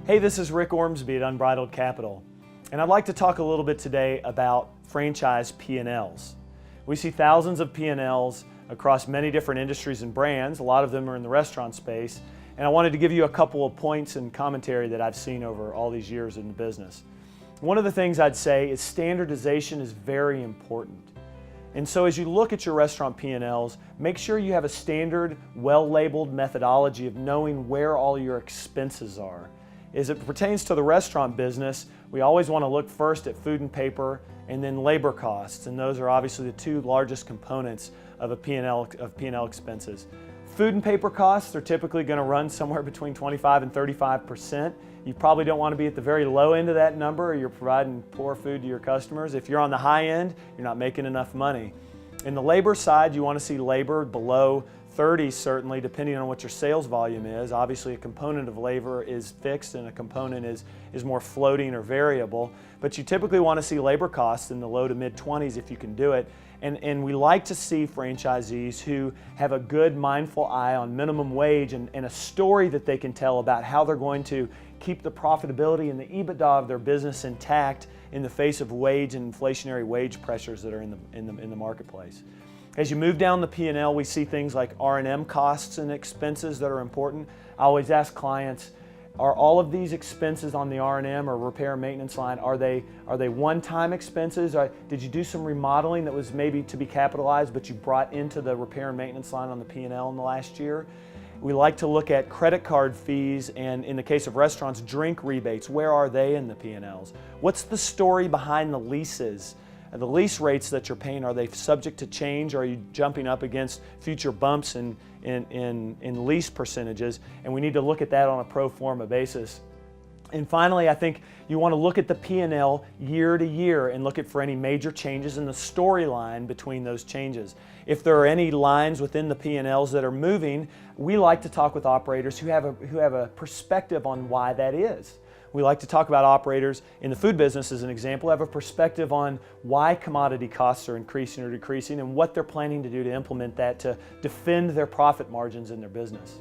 Hey, this is Rick Ormsby at Unbridled Capital, and I'd like to talk a little bit today about franchise P&Ls. We see thousands of P&Ls across many different industries and brands. A lot of them are in the restaurant space, and I wanted to give you a couple of points and commentary that I've seen over all these years in the business. One of the things I'd say is standardization is very important. And so as you look at your restaurant P&Ls, make sure you have a standard, well-labeled methodology of knowing where all your expenses are. As it pertains to the restaurant business, we always want to look first at food and paper and then labor costs, and those are obviously the two largest components of P&L expenses. Food and paper costs are typically going to run somewhere between 25 and 35%. You probably don't want to be at the very low end of that number, or you're providing poor food to your customers. If you're on the high end, you're not making enough money. In the labor side, you want to see labor below 30, certainly, depending on what your sales volume is. Obviously, a component of labor is fixed and a component is more floating or variable. But you typically want to see labor costs in the low to mid-20s if you can do it. And we like to see franchisees who have a good, mindful eye on minimum wage and a story that they can tell about how they're going to keep the profitability and the EBITDA of their business intact in the face of wage and inflationary wage pressures that are in the marketplace. As you move down the P&L, we see things like R&M costs and expenses that are important. I always ask clients, are all of these expenses on the R&M or repair and maintenance line, are they one-time expenses? Did you do some remodeling that was maybe to be capitalized but you brought into the repair and maintenance line on the P&L in the last year? We like to look at credit card fees and, in the case of restaurants, drink rebates. Where are they in the P&Ls? What's the story behind the leases? The lease rates that you're paying, are they subject to change? Or are you jumping up against future bumps in lease percentages? And we need to look at that on a pro forma basis. And finally, I think you want to look at the P&L year to year and look for any major changes in the storyline between those changes. If there are any lines within the P&Ls that are moving, we like to talk with operators who have a perspective on why that is. We like to talk about operators in the food business, as an example, have a perspective on why commodity costs are increasing or decreasing and what they're planning to do to implement that to defend their profit margins in their business.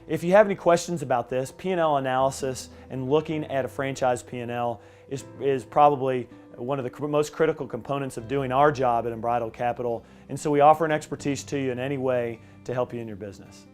If you have any questions about this, P&L analysis and looking at a franchise P&L is probably one of the most critical components of doing our job at Unbridled Capital, and so we offer an expertise to you in any way to help you in your business.